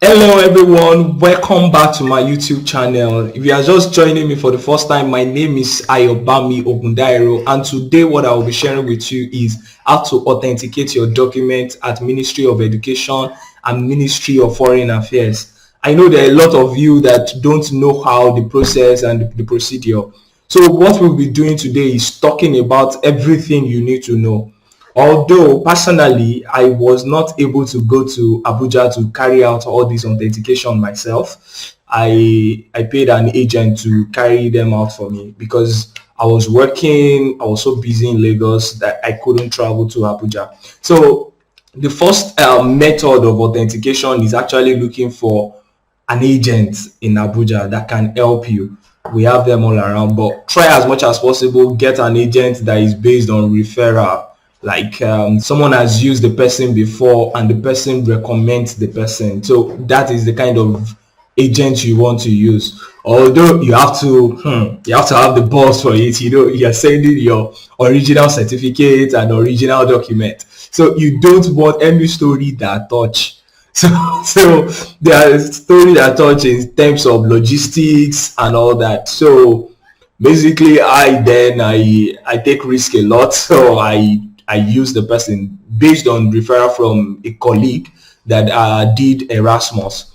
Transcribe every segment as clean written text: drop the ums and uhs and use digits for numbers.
Hello everyone, welcome back to my YouTube channel. If you are just joining me for the first time, my name is Ayobami Ogundairo, and today what I will be sharing with you is how to authenticate your documents at Ministry of Education and Ministry of Foreign Affairs. I know there are a lot of you that don't know how the process and the procedure. So what we'll be doing today is talking about everything you need to know. Although personally, I was not able to go to Abuja to carry out all this authentication myself. I paid an agent to carry them out for me because I was working. I was so busy in Lagos that I couldn't travel to Abuja. So the first method of authentication is actually looking for an agent in Abuja that can help you. We have them all around, but try as much as possible, get an agent that is based on referral. Like someone has used the person before and the person recommends the person. So that is the kind of agent you want to use. Although you have to have the balls for it. You're sending your original certificate and original document. So you don't want any story that touch. So there are stories that touch in terms of logistics and all that. So basically, I take risk a lot. So I use the person based on referral from a colleague that did Erasmus.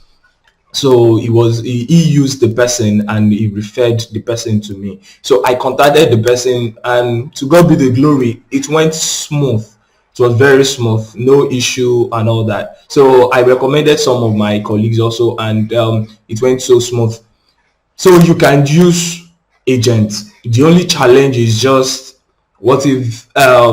So he used the person and he referred the person to me. So I contacted the person, and to God be the glory, it went smooth. It was very smooth, no issue and all that. So I recommended some of my colleagues also, and it went so smooth. So you can use agents. The only challenge is just what if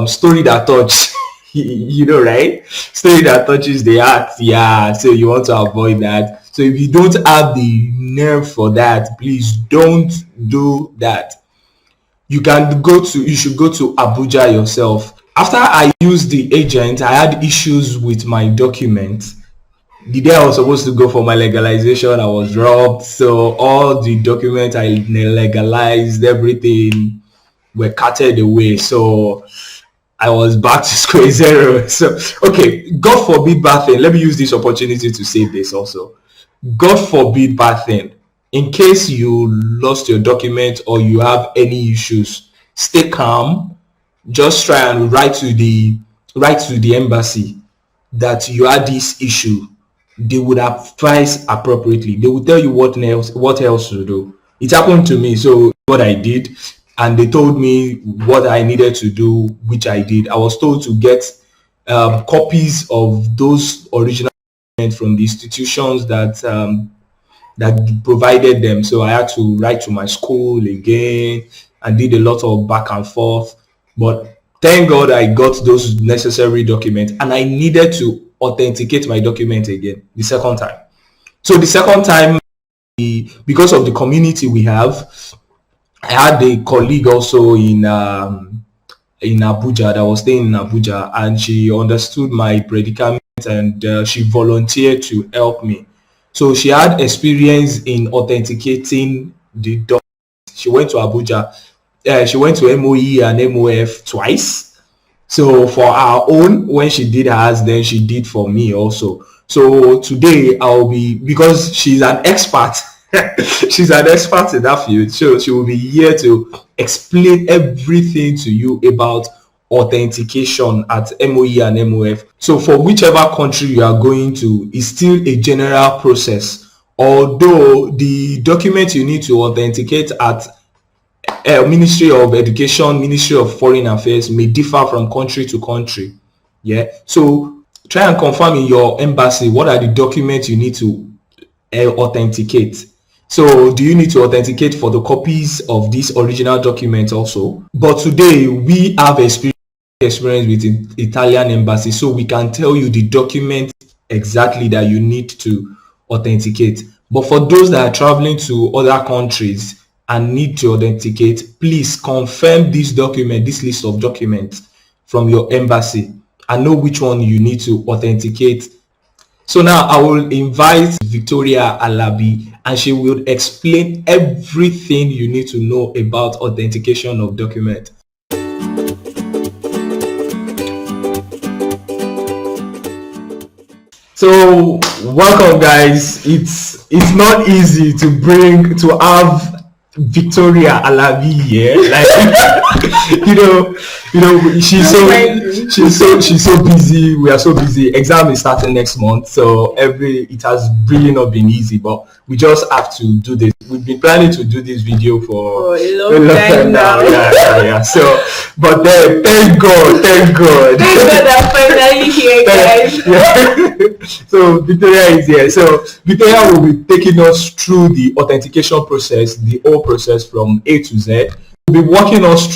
story that touch right? Story that touches the heart. Yeah. So you want to avoid that. So if you don't have the nerve for that, please don't do that. You should go to Abuja yourself. After I used the agent, I had issues with my document. The day I was supposed to go for my legalization, I was robbed. So all the documents I legalized, everything were carted away. So I was back to square zero. So okay, God forbid bad thing. Let me use this opportunity to say this also. God forbid bad thing. In case you lost your document or you have any issues, stay calm. Just try and write to the embassy that you had this issue. They would advise appropriately. They will tell you what else to do. It happened to me, so what I did, and they told me what I needed to do, which I did. I was told to get copies of those original documents from the institutions that provided them. So I had to write to my school again and did a lot of back and forth. But thank God I got those necessary documents, and I needed to authenticate my document again the second time. So the second time, because of the community we have, I had a colleague also in Abuja that was staying in Abuja, and she understood my predicament, and she volunteered to help me. So she had experience in authenticating the document. She went to Abuja. She went to MOE and MOF twice. So for our own, when she did hers, then she did for me also. So today I'll be, because she's an expert, she's an expert in that field. So she will be here to explain everything to you about authentication at MOE and MOF. So for whichever country you are going to, it's still a general process. Although the document you need to authenticate at Ministry of Education, Ministry of Foreign Affairs may differ from country to country. Yeah. So try and confirm in your embassy what are the documents you need to authenticate. So do you need to authenticate for the copies of these original documents also? But today we have experience with Italian embassy, so we can tell you the document exactly that you need to authenticate. But for those that are traveling to other countries and need to authenticate, please confirm this document, this list of documents from your embassy, and know which one you need to authenticate. So now I will invite Victoria Alabi, and she will explain everything you need to know about authentication of document. So Welcome, guys. It's not easy to have Victoria Alavi here. Like she's so busy. We are so busy. Exam is starting next month, so it has really not been easy. But we just have to do this. We've been planning to do this video for a long time now. Yeah. So, but then thank God. Thank God I'm finally here, guys. So Victoria is here. So Victoria will be taking us through the authentication process, the whole process from A to Z. She will be walking us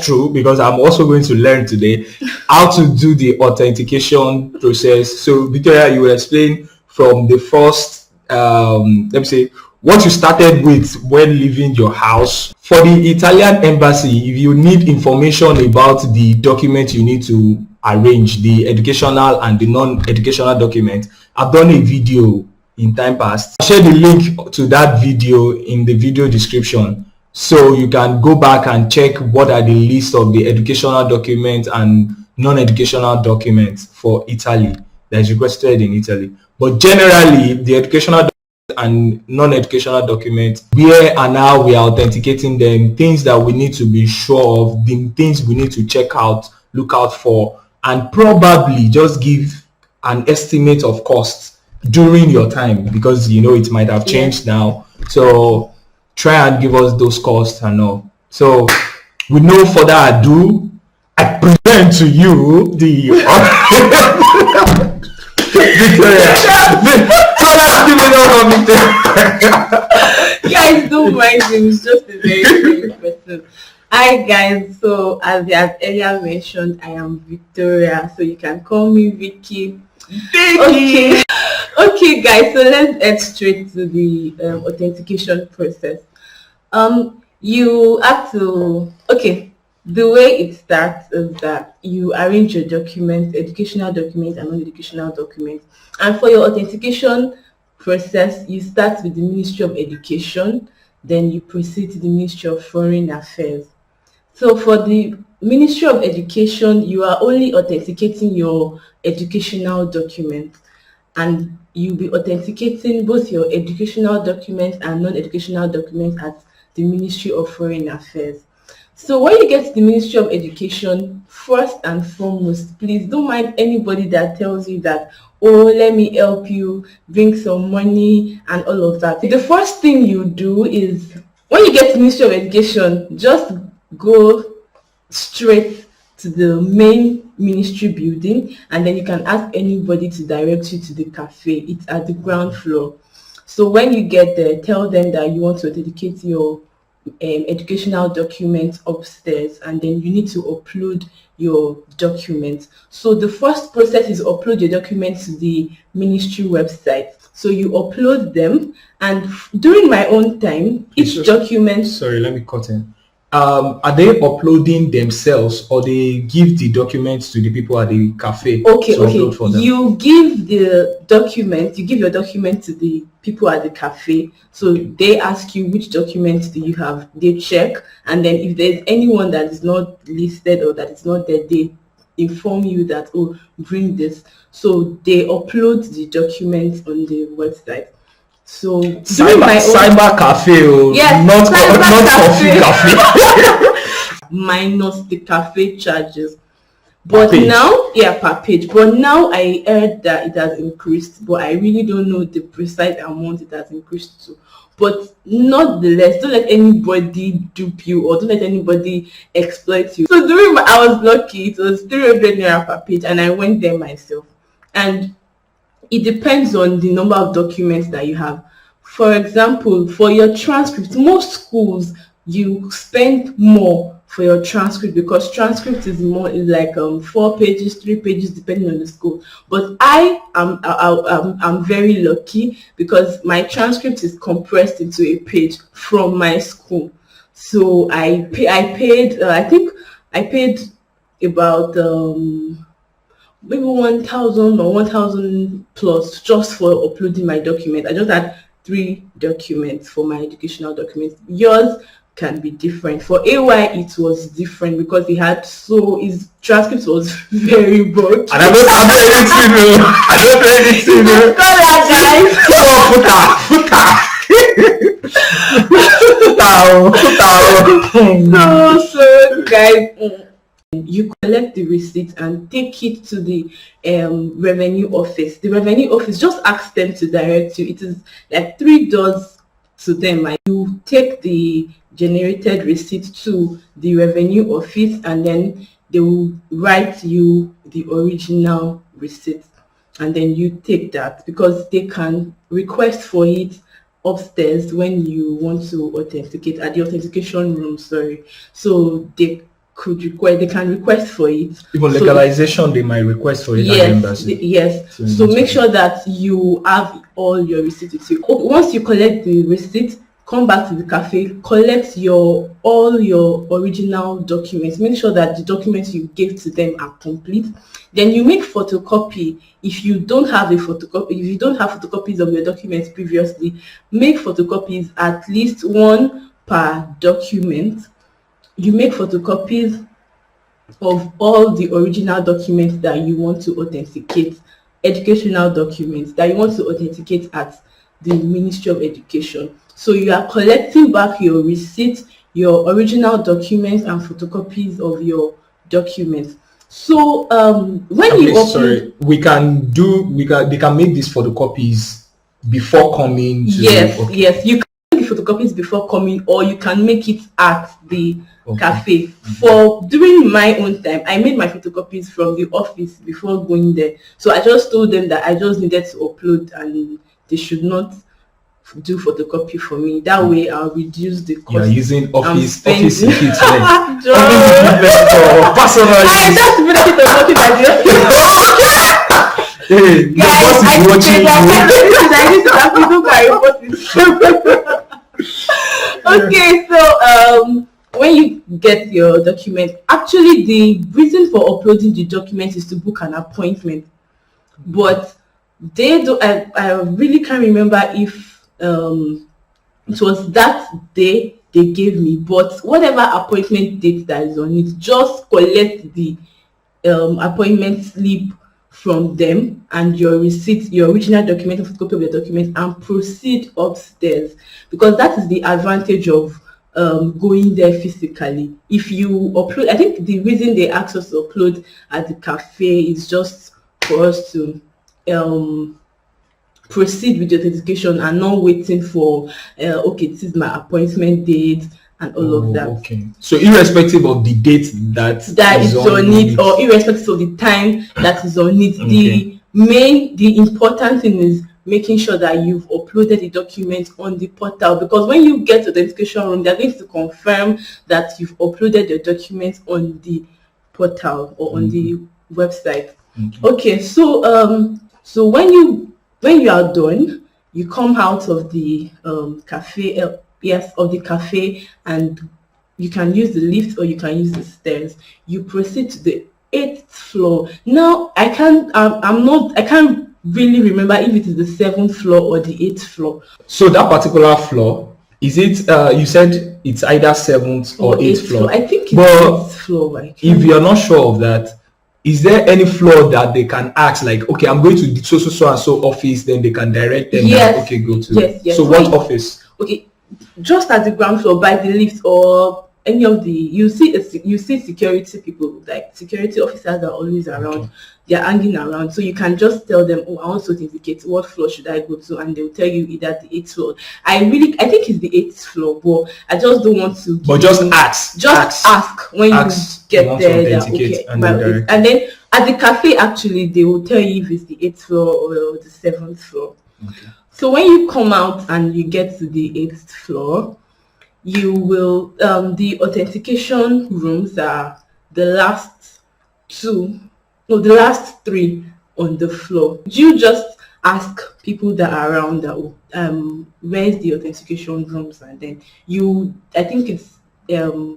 through because I'm also going to learn today how to do the authentication process. So Victoria, you will explain from the first, let me say, what you started with when leaving your house. For the Italian embassy, if you need information about the document you need to arrange, the educational and the non-educational document, I've done a video in time past. I'll share the link to that video in the video description, so you can go back and check what are the list of the educational documents and non-educational documents for Italy that is requested in Italy. But generally, the educational and non-educational documents, where and how we are authenticating them, things that we need to be sure of, the things we need to check out, look out for, and probably just give an estimate of costs during your time, because it might have changed now. So try and give us those costs and all. So with no further ado, I present to you the Victoria. So let's give it up for Victoria. Guys, don't mind him. He's just a very friendly person. Hi guys, so as we have earlier mentioned, I am Victoria, so you can call me Vicky. Okay guys, so let's head straight to the authentication process. You have to, the way it starts is that you arrange your documents, educational documents and non-educational documents. And for your authentication process, you start with the Ministry of Education, then you proceed to the Ministry of Foreign Affairs. So for the Ministry of Education, you are only authenticating your educational documents, and you'll be authenticating both your educational documents and non-educational documents at the Ministry of Foreign Affairs. So when you get to the Ministry of Education, first and foremost, please don't mind anybody that tells you that, oh, let me help you, bring some money and all of that. The first thing you do is, when you get to the Ministry of Education, just go straight to the main ministry building, and then you can ask anybody to direct you to the cafe. It's at the ground floor. So when you get there, tell them that you want to authenticate your educational documents upstairs, and then you need to upload your documents. So the first process is upload your documents to the ministry website. So you upload them, and during my own time, each document... Sorry, let me cut in. Are they uploading themselves, or they give the documents to the people at the cafe? Okay. You give your document to the people at the cafe. So they ask you which documents do you have. They check, and then if there's anyone that is not listed or that is not there, they inform you that, oh, bring this. So they upload the documents on the website. So cyber cafe, yes, not coffee cafe. Minus the cafe charges. But now, per page. But now I heard that it has increased, but I really don't know the precise amount it has increased to. But nonetheless, don't let anybody dupe you, or don't let anybody exploit you. So I was lucky, it was 300 naira per page, and I went there myself. And it depends on the number of documents that you have. For example, for your transcript, most schools, you spend more for your transcript, because transcript is like 4 pages, 3 pages, depending on the school. But I'm very lucky, because my transcript is compressed into a page from my school. So I paid about maybe 1,000 or 1,000 plus just for uploading my document. I just had 3 documents for my educational documents. Yours can be different. For AY, it was different because his transcript was very bulky. And I don't have anything, no. I don't know anything, no. So guys, you collect the receipt and take it to the revenue office. The revenue office, just ask them to direct you. It is like 3 doors to them, and you take the generated receipt to the revenue office, and then they will write you the original receipt, and then you take that, because they can request for it upstairs when you want to authenticate at the authentication room. So they can request for it. Even legalization, they might request for it. Yes. So make sure that you have all your receipts with you. Once you collect the receipt, come back to the cafe, collect all your original documents. Make sure that the documents you gave to them are complete. Then you make photocopy. If you don't have photocopies of your documents previously, make photocopies, at least 1 per document. You make photocopies of all the original documents that you want to authenticate, educational documents that you want to authenticate at the Ministry of Education. So you are collecting back your receipts, your original documents, and photocopies of your documents. So they can make these photocopies before coming to yes, you can make the photocopies before coming, or you can make it at the cafe. For during my own time, I made my photocopies from the office before going there. So I just told them that I just needed to upload, and they should not do photocopy for me. That way I'll reduce the cost. You are using office tickets. I just benefit of working at the office. Hey, the boss is watching you. Okay, so when you get your document, actually the reason for uploading the document is to book an appointment, but they do. I really can't remember if it was that day they gave me, but whatever appointment date that is on it, just collect the appointment slip from them and your receipt, your original document, photocopy of your document, and proceed upstairs, because that is the advantage of going there physically. If you upload, I think the reason they ask us to upload at the cafe is just for us to proceed with the authentication and not waiting for okay, this is my appointment date and all of that. Okay, so irrespective of the date that is on it, or irrespective of the time that is on it, the important thing is making sure that you've uploaded the document on the portal, because when you get to the authentication room, they're going to confirm that you've uploaded your documents on the portal or on the website. Okay, so when you are done, you come out of the cafe, and you can use the lift or you can use the stairs. You proceed to the 8th floor. Now I can't really remember if it is the 7th floor or the 8th floor. So that particular floor, is it you said it's either 7th or 8th floor? I think it's 8th floor. If you're not sure of that, is there any floor that they can ask, like, okay, I'm going to the so and so office, then they can direct them? Yes. Okay, go to. Yes. So what office? Okay, just at the ground floor by the lift, or any of the, you see security people, like security officers are always around. Okay. They're hanging around, so you can just tell them, oh, I want to authenticate, what floor should I go to, and they'll tell you either the 8th floor. I think it's the 8th floor, but I just don't want to. But just ask when you get there. Okay, and then at the cafe, actually, they will tell you if it's the 8th floor or the 7th floor. Okay. So when you come out and you get to the 8th floor, you will the authentication rooms are the last 3 on the floor. You just ask people that are around that where's the authentication rooms, and then I think it's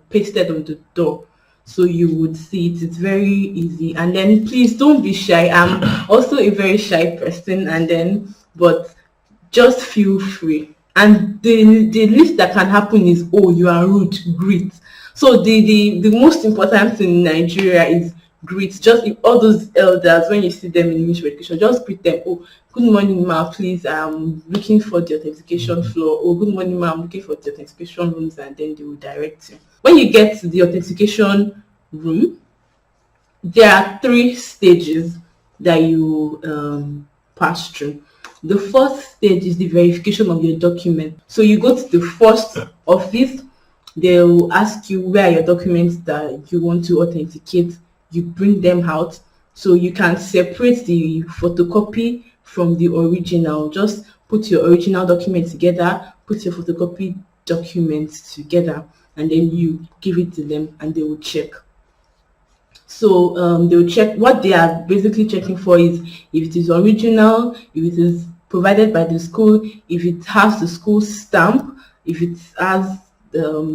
pasted on the door, so you would see it. It's very easy. And then please don't be shy. I'm also a very shy person, but just feel free. And the least that can happen is, oh, you are rude, greet. So the most important thing in Nigeria is greet. Just if all those elders, when you see them in ministry education, just greet them. Oh, good morning, ma. Please, I'm looking for the authentication floor. Oh, good morning, ma. I'm looking for the authentication rooms, and then they will direct you. When you get to the authentication room, there are three stages that you pass through. The first stage is the verification of your document. So you go to the first office, they will ask you where are your documents that you want to authenticate. You bring them out. So you can separate the photocopy from the original. Just put your original document together, put your photocopy documents together, and then you give it to them and they will check. So they'll check. What they are basically checking for is if it is original, if it is provided by the school, if it has the school stamp, if it has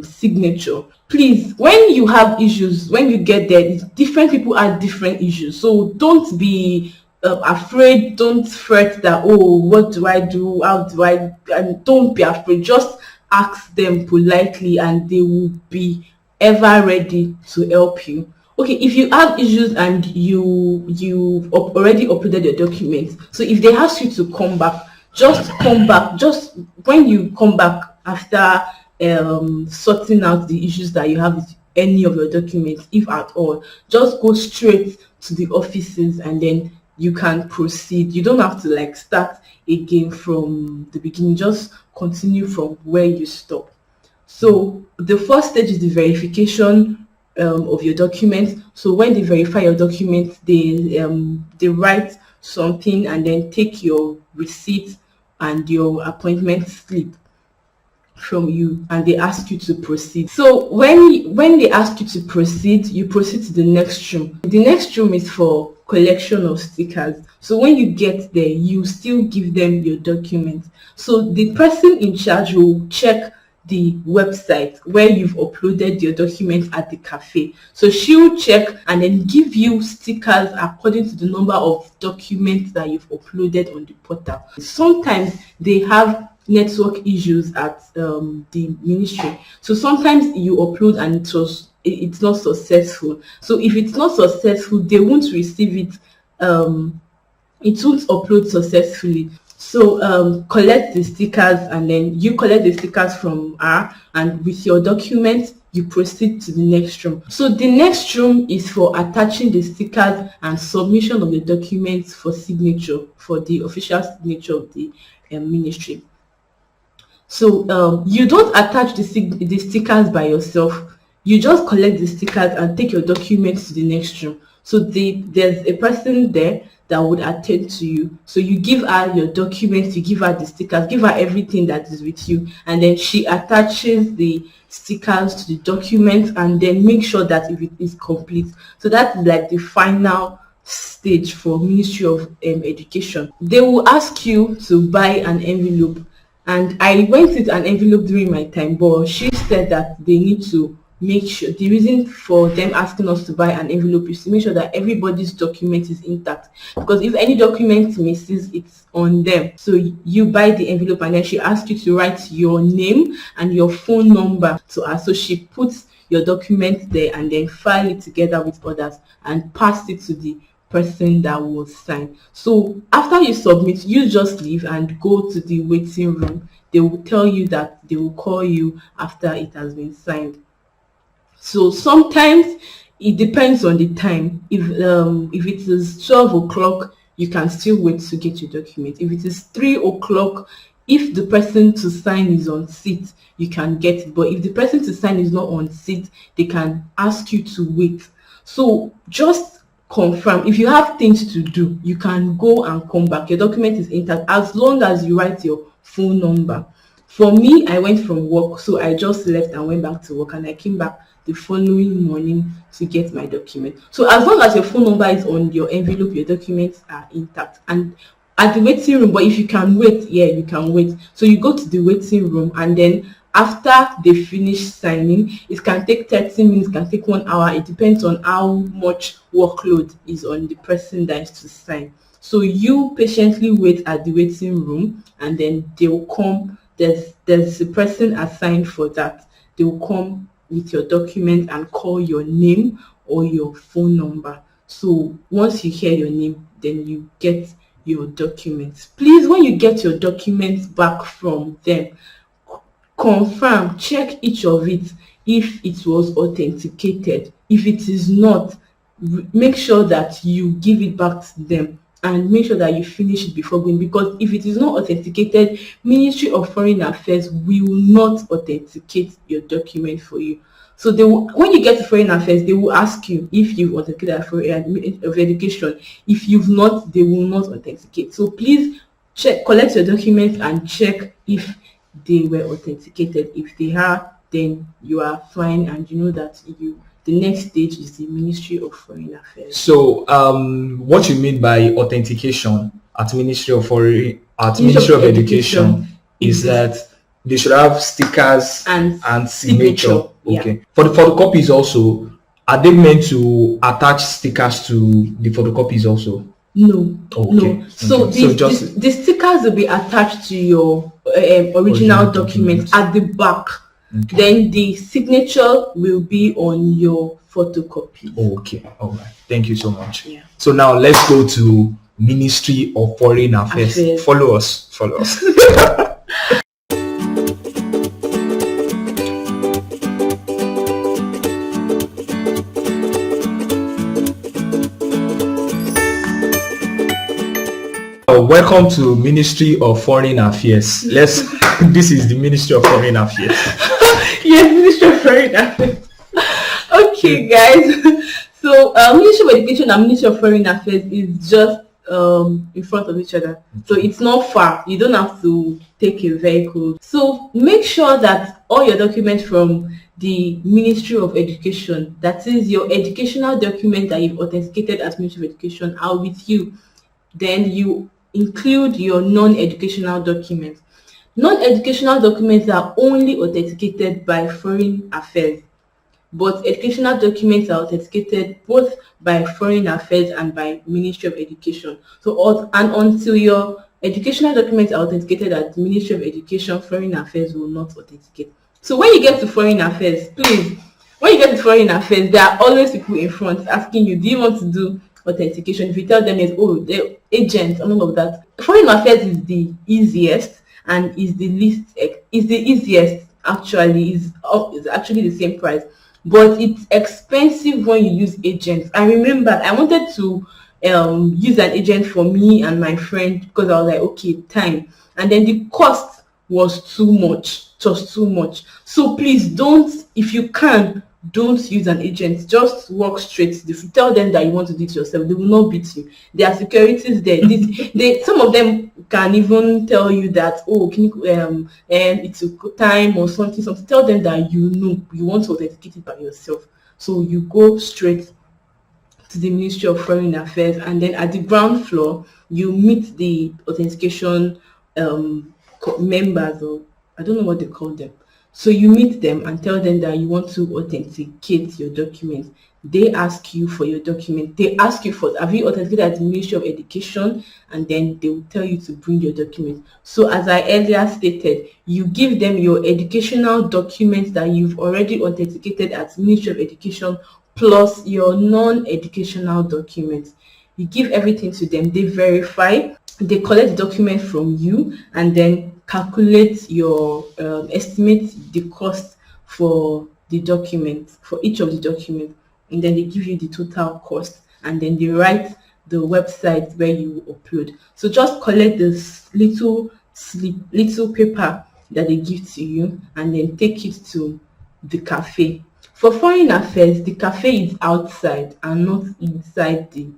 signature. Please, when you have issues, when you get there, different people have different issues. So don't be afraid. Don't fret that, oh, what do I do? How do I? And don't be afraid. Just ask them politely, and they will be ever ready to help you. Okay, if you have issues and you've already uploaded your documents, so if they ask you to come back, just come back. Just when you come back after sorting out the issues that you have with any of your documents, if at all, just go straight to the offices and then you can proceed. You don't have to like start again from the beginning. Just continue from where you stop. So the first stage is the verification of your documents. So when they verify your documents, they write something and then take your receipt and your appointment slip from you, and they ask you to proceed. So when they ask you to proceed, you proceed to the next room. The next room is for collection of stickers. So when you get there, you still give them your documents. So the person in charge will check the website where you've uploaded your documents at the cafe. So she'll check and then give you stickers according to the number of documents that you've uploaded on the portal. Sometimes they have network issues at the ministry. So sometimes you upload and it's not successful. So if it's not successful, they won't receive it. It won't upload successfully. So collect the stickers, and then you collect the stickers from her, and with your documents you proceed to the next room. So the next room is for attaching the stickers and submission of the documents for signature, for the official signature of the ministry. So you don't attach the stickers by yourself. You just collect the stickers and take your documents to the next room. So there's a person there that would attend to you. So you give her your documents, you give her the stickers, give her everything that is with you, and then she attaches the stickers to the documents and then make sure that if it is complete. So that's like the final stage for Ministry of Education. They will ask you to buy an envelope, and I went with an envelope during my time, but she said that they need to make sure, the reason for them asking us to buy an envelope is to make sure that everybody's document is intact, because if any document misses, it's on them. So you buy the envelope, and then she asks you to write your name and your phone number to her. So she puts your document there and then file it together with others and pass it to the person that will sign. So after you submit, you just leave and go to the waiting room. They will tell you that they will call you after it has been signed. So sometimes it depends on the time. If it is 12 o'clock, you can still wait to get your document. If it is 3 o'clock, if the person to sign is on seat, you can get it. But if the person to sign is not on seat, they can ask you to wait. So just confirm. If you have things to do, you can go and come back. Your document is intact as long as you write your phone number. For me, I went from work, so I just left and went back to work, and I came back the following morning to get my document. So as long as your phone number is on your envelope, your documents are intact. And at the waiting room, but if you can wait, yeah, you can wait. So you go to the waiting room, and then after they finish signing, it can take 30 minutes, can take 1 hour. It depends on how much workload is on the person that is to sign. So you patiently wait at the waiting room, and then they will come there's a person assigned for that. They will come with your document and call your name or your phone number. So once you hear your name, then you get your documents. Please, when you get your documents back from them, confirm, check each of it if it was authenticated. If it is not, make sure that you give it back to them and make sure that you finish it before going, because if it is not authenticated, Ministry of Foreign Affairs will not authenticate your document for you. So they will, when you get to Foreign Affairs, they will ask you if you've authenticated for of education. If you've not, they will not authenticate. So please check, collect your documents and check if they were authenticated. If they are, then you are fine, and you know that the next stage is the Ministry of Foreign Affairs. So, what you mean by authentication at Ministry of Education is that they should have stickers and signature. Okay. Yeah. For the photocopies also, are they meant to attach stickers to the photocopies also? No. Okay. No. So, Okay. the stickers will be attached to your original document at the back. Okay. Then the signature will be on your photocopy. Okay. All right. Thank you so much. Yeah. So now let's go to Ministry of Foreign Affairs. Follow us. Welcome to Ministry of Foreign Affairs. This is the Ministry of Foreign Affairs. Yes, Ministry of Foreign Affairs. Okay, guys. So, Ministry of Education and Ministry of Foreign Affairs is just in front of each other. So it's not far. You don't have to take a vehicle. So make sure that all your documents from the Ministry of Education, that is your educational document that you've authenticated as Ministry of Education, are with you. Then you include your non-educational documents. Non-educational documents are only authenticated by Foreign Affairs, but educational documents are authenticated both by Foreign Affairs and by Ministry of Education. So, and until your educational documents are authenticated at the Ministry of Education, Foreign Affairs will not authenticate. So when you get to Foreign Affairs, please, when you get to Foreign Affairs, there are always people in front asking you, do you want to do authentication? If you tell them, oh, they're agents and all of that. Foreign Affairs is the easiest and is the easiest actually, is actually the same price, but it's expensive when you use agents. I remember I wanted to use an agent for me and my friend because I was like, okay, time, and then the cost was too much. So please don't, if you can, don't use an agent. Just walk straight. If you tell them that you want to do it yourself, they will not beat you. There are securities there. Some of them can even tell you that, oh, can you it's a good time or something. Tell them that you want to authenticate it by yourself. So you go straight to the Ministry of Foreign Affairs, and then at the ground floor you meet the authentication members, or I don't know what they call them. So you meet them and tell them that you want to authenticate your documents. They ask you for your document. They ask you for, have you authenticated at the Ministry of Education? And then they will tell you to bring your document. So as I earlier stated, you give them your educational documents that you've already authenticated at Ministry of Education, plus your non-educational documents. You give everything to them. They verify. They collect the document from you and then calculate your estimate the cost for the document, for each of the documents, and then they give you the total cost, and then they write the website where you upload. So just collect this little paper that they give to you and then take it to the cafe. For Foreign Affairs, the cafe is outside and not inside the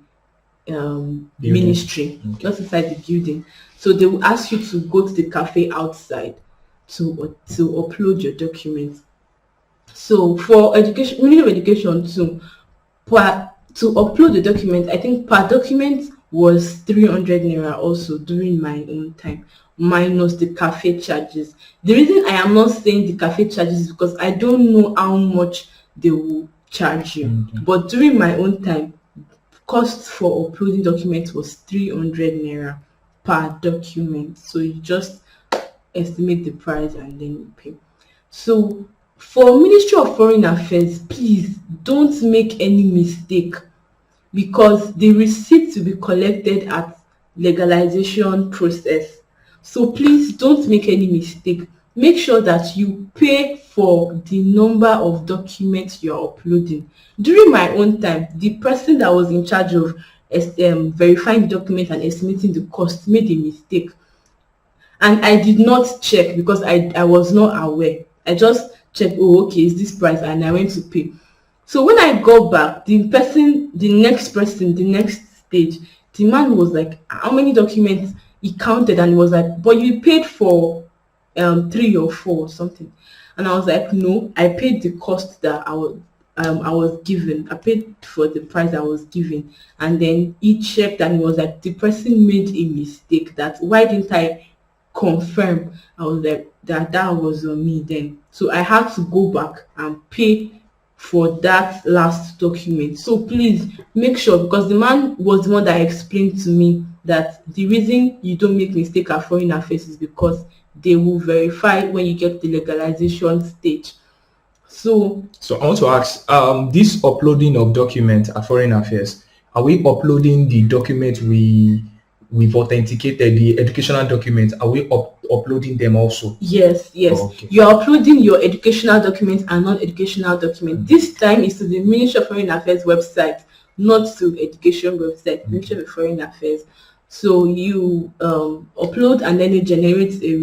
ministry, just inside the building. So they will ask you to go to the cafe outside to upload your documents. So for education, Ministry of Education to upload the document, I think per document was 300 naira also during my own time, minus the cafe charges. The reason I am not saying the cafe charges is because I don't know how much they will charge you. But during my own time, cost for uploading documents was 300 naira per document. So you just estimate the price and then you pay. So for Ministry of Foreign Affairs, please don't make any mistake, because the receipt will be collected at legalization process. So please don't make any mistake. Make sure that you pay for the number of documents you are uploading. During my own time, the person that was in charge of verifying the document and estimating the cost made a mistake, and I did not check because I was not aware. I just checked, oh okay, is this price, and I went to pay. So when I got back, the next stage, the man was like, how many documents? He counted and he was like, but you paid for 3 or 4 or something. And I was like, no, I paid the cost that I was given. I paid for the price I was given. And then he checked and he was like, the person made a mistake. That why didn't I confirm? I was like, that was on me then. So I had to go back and pay for that last document. So please make sure, because the man was the one that explained to me that the reason you don't make mistake at Foreign Affairs is because they will verify when you get the legalization stage. So I want to ask, this uploading of document at Foreign Affairs, are we uploading the document we've authenticated, the educational document? Are we uploading them also? yes, Oh, okay. you are uploading your educational documents and non-educational documents. This time is to the Ministry of Foreign Affairs website, not to education website. Ministry of Foreign Affairs. So you upload and then it generates a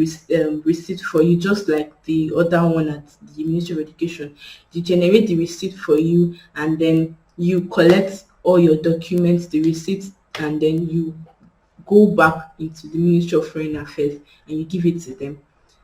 receipt for you, just like the other one at the Ministry of Education. They generate the receipt for you, and then you collect all your documents, the receipts, and then you go back into the Ministry of Foreign Affairs and you give it to them.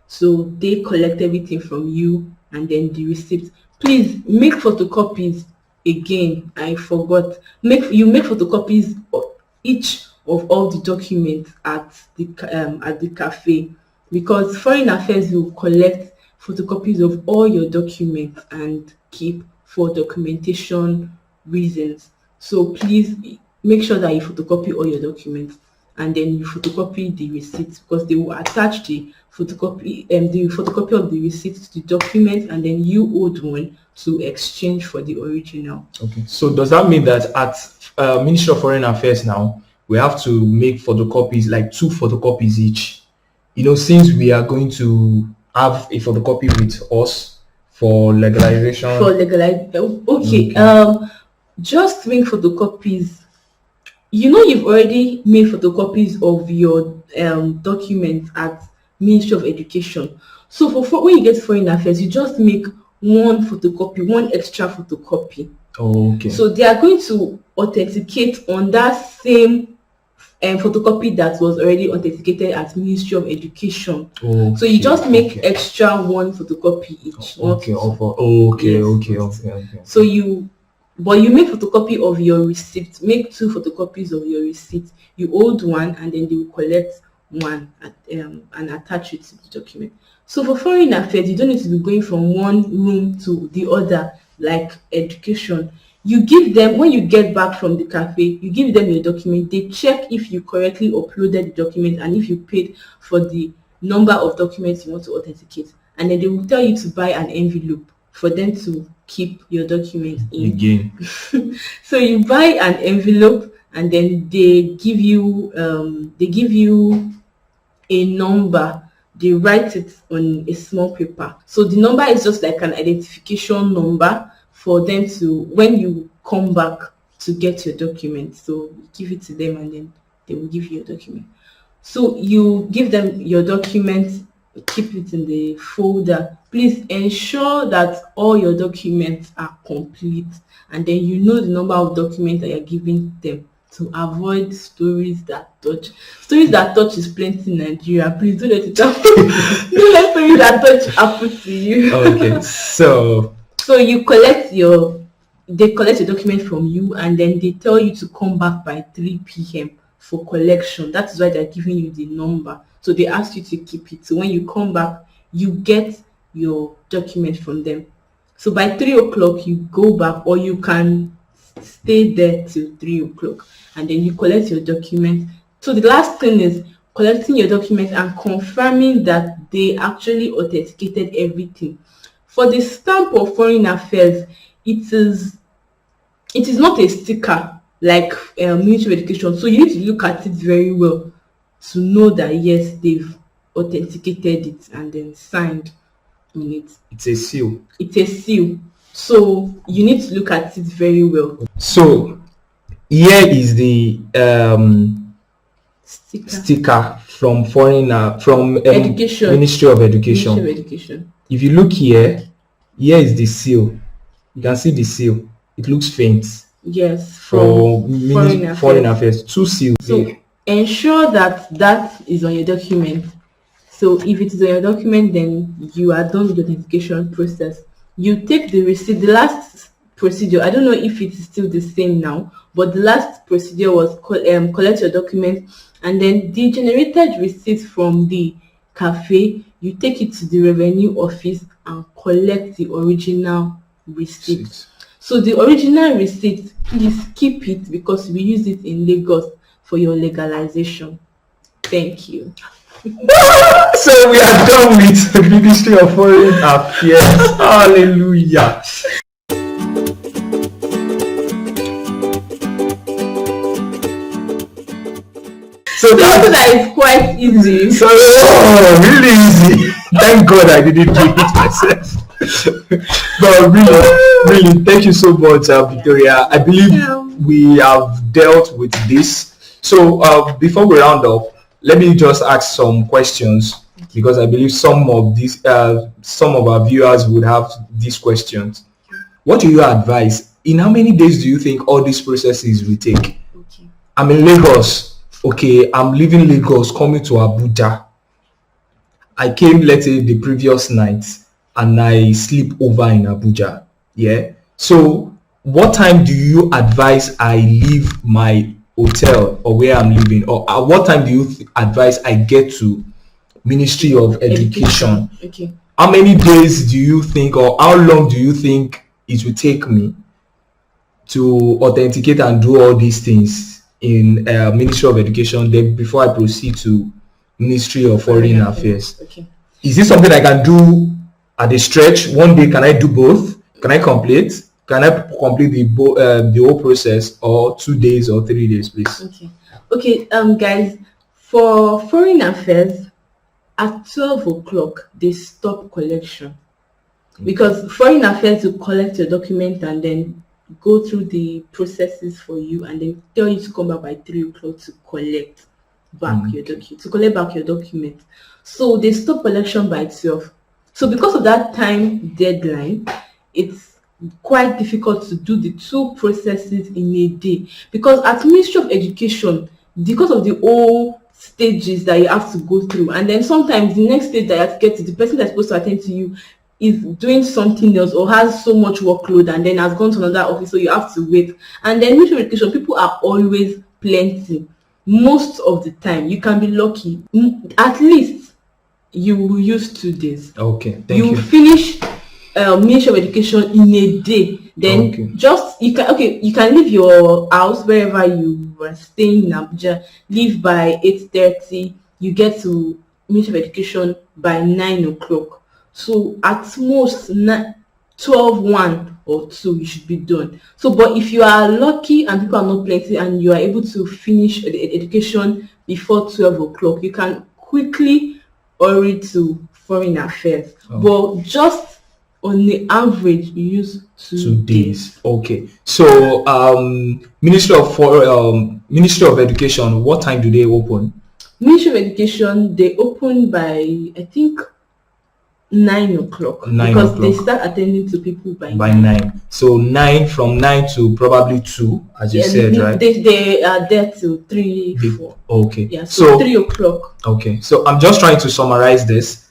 So they collect everything from you and then the receipt. Please make photocopies. Again, I forgot. Make photocopies of each of all the documents at the cafe, because Foreign Affairs will collect photocopies of all your documents and keep for documentation reasons. So please make sure that you photocopy all your documents and then you photocopy the receipts, because they will attach the photocopy of the receipt to the document, and then you hold one to exchange for the original. Okay. So does that mean that at Ministry of Foreign Affairs now we have to make photocopies, like 2 photocopies each? Since we are going to have a photocopy with us for legalization. Okay. Just make photocopies. You've already made photocopies of your documents at Ministry of Education. So for when you get Foreign Affairs, you just make one photocopy, one extra photocopy. Oh, okay. So they are going to authenticate on that same photocopy that was already authenticated at Ministry of Education. Okay. So you just make extra one photocopy each. Okay. So you make photocopy of your receipt. Make 2 photocopies of your receipt. You hold one, and then they will collect one and attach it to the document. So for Foreign Affairs, you don't need to be going from one room to the other like education. You give them, when you get back from the cafe, you give them your document. They check if you correctly uploaded the document and if you paid for the number of documents you want to authenticate. And then they will tell you to buy an envelope for them to keep your documents in. Again. So you buy an envelope, and then they give you a number. They write it on a small paper. So the number is just like an identification number for them to, when you come back to get your document. So you give it to them, and then they will give you your document. So you give them your document, keep it in the folder. Please ensure that all your documents are complete, and then you know the number of documents that you're giving them, to avoid stories that touch. Stories that touch is plenty in Nigeria. Please don't let it happen. Don't let stories that touch happen to you. Okay. So they collect your document from you, and then they tell you to come back by 3 p.m. for collection. That is why they're giving you the number. So they ask you to keep it. So when you come back, you get your document from them. So by 3 o'clock, you go back, or you can stay there till 3 o'clock, and then you collect your document. So the last thing is, collecting your documents and confirming that they actually authenticated everything. For the stamp of foreign affairs, it is not a sticker like Ministry of Education. So you need to look at it very well to know that yes, they've authenticated it and then signed on it. It's a seal. It's a seal. So you need to look at it very well. So here is the sticker from Education. Ministry of Education. Ministry of Education. If you look here is the seal. You can see the seal. It looks faint. Yes, from foreign affairs. affairs. 2 seals. So ensure that is on your document. So if it is on your document, then you are done with the authentication process. You take the receipt. The last procedure, I don't know if it is still the same now, but the last procedure was collect your document, and then the generated receipt from the cafe, you take it to the revenue office and collect the original receipt. So the original receipt, please keep it because we use it in Lagos for your legalization. Thank you. So we are done with the Ministry of Foreign Affairs. Hallelujah. So that is quite easy. So really easy. Thank God I didn't do it myself. But really, thank you so much, Victoria. I believe we have dealt with this. So before we round up, let me just ask some questions because I believe some of our viewers would have these questions. What do you advise? In how many days do you think all these processes will take? Okay. I'm in Lagos. Okay, I'm leaving Lagos, coming to Abuja. I came, let's say, the previous night, and I sleep over in Abuja. Yeah. So, what time do you advise I leave my hotel or where I'm living, or at what time do you advise I get to Ministry of Education? Okay. How many days do you think, or how long do you think it will take me to authenticate and do all these things in Ministry of Education then before I proceed to Ministry of Foreign Affairs? Okay. Is this something I can do at a stretch? One day, can I do both? Can I complete the whole process, or 2 days or 3 days, please? Okay, guys, for Foreign Affairs, at 12 o'clock they stop collection, because Foreign Affairs will collect your document and then go through the processes for you and then tell you to come back by 3 o'clock to collect back your document. So they stop collection by 12. So because of that time deadline, it's quite difficult to do the 2 processes in a day, because at Ministry of Education, because of the whole stages that you have to go through, and then sometimes the next stage that you have to get to, the person that's supposed to attend to you is doing something else or has so much workload and then has gone to another office, so you have to wait. And then Ministry of Education, people are always plenty. Most of the time, you can be lucky. At least you will use 2 days. Okay, thank you. Finish Ministry of Education in a day. Then you can leave your house wherever you were staying in Abuja. Leave by 8:30. You get to Ministry of Education by 9 o'clock. So at most 12, 1 or 2 you should be done. So but if you are lucky and people are not plenty and you are able to finish the education before 12 o'clock, you can quickly hurry to Foreign Affairs. But just on the average you use 2 days. Okay. So Ministry of Education, what time do they open? Ministry of Education, they open by, I think, 9 o'clock, because they start attending to people by 9. So from 9 to probably 2, as you said, right? They are there till 3, 4. Okay. Yeah, so 3 o'clock. Okay. So I'm just trying to summarize this.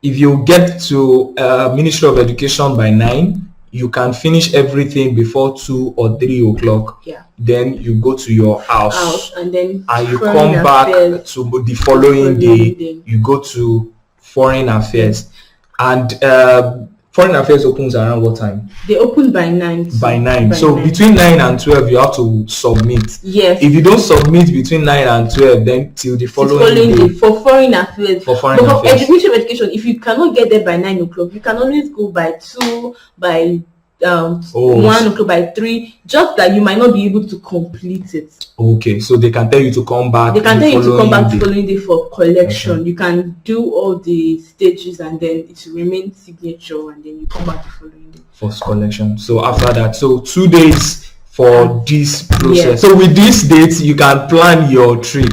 If you get to Ministry of Education by 9, you can finish everything before 2 or 3 o'clock. Yeah. Then you go to your house and then you come back to the following day. You go to Foreign Affairs. And Foreign Affairs opens around what time? They open by 9. By 9. So between 9 and 12, you have to submit. Yes. If you don't submit between 9 and 12, then till the following day. For Foreign Affairs. For Foreign Affairs. Ministry of Education, if you cannot get there by 9 o'clock, you can always go by 2, by 1 o'clock, by 3, just that you might not be able to complete it. Okay, so they can tell you to come back. They can tell you to come back the following day for collection. Okay. You can do all the stages and then it will remain signature, and then you come back the following day for collection. So after that, so 2 days for this process. Yes. So with this date, you can plan your trip.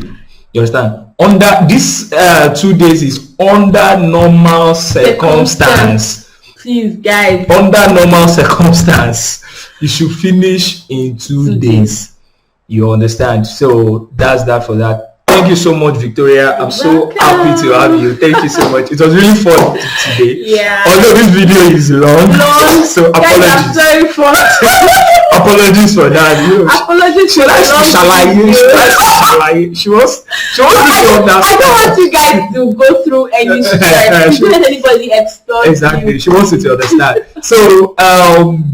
You understand? Under this 2 days is under normal circumstance. Please, guys. Under normal circumstance, you should finish in 2 days. You understand? So that's that for that. Thank you so much, Victoria. I'm so happy to have you. Thank you so much. It was really fun today. Yeah. Although this video is long, so apologies. I'm sorry for apologies for that. Apologies for She wants to understand. I don't want you guys to go through any stress. Don't let anybody extort exactly. you. She wants you to understand. So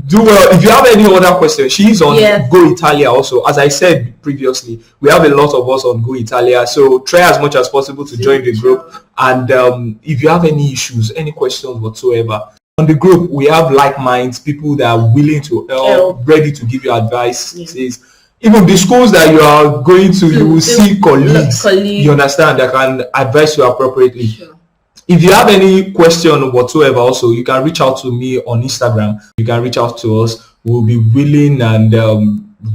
do well. If you have any other questions, she's on Go Italia also. As I said previously, we have a lot of us on Go Italia. So try as much as possible to join the group. And if you have any issues, any questions whatsoever, on the group we have like minds, people that are willing to help, ready to give you advice. Even the schools that you are going to, you will see colleagues. You understand, that can advise you appropriately. Sure. If you have any question whatsoever, also you can reach out to me on Instagram. You can reach out to us. We'll be willing and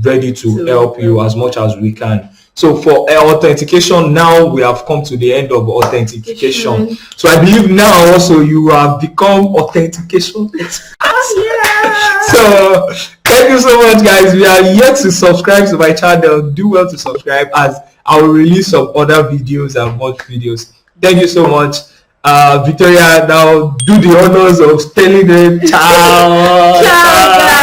ready to help you as much as we can. So for authentication, now we have come to the end of authentication. So I believe now also you have become authentication experts. So thank you so much, guys. We are yet to subscribe to my channel. Do well to subscribe, as I will release some other videos and more videos. Thank you so much. Victoria, now do the honors of telling them ciao. Ciao, guys.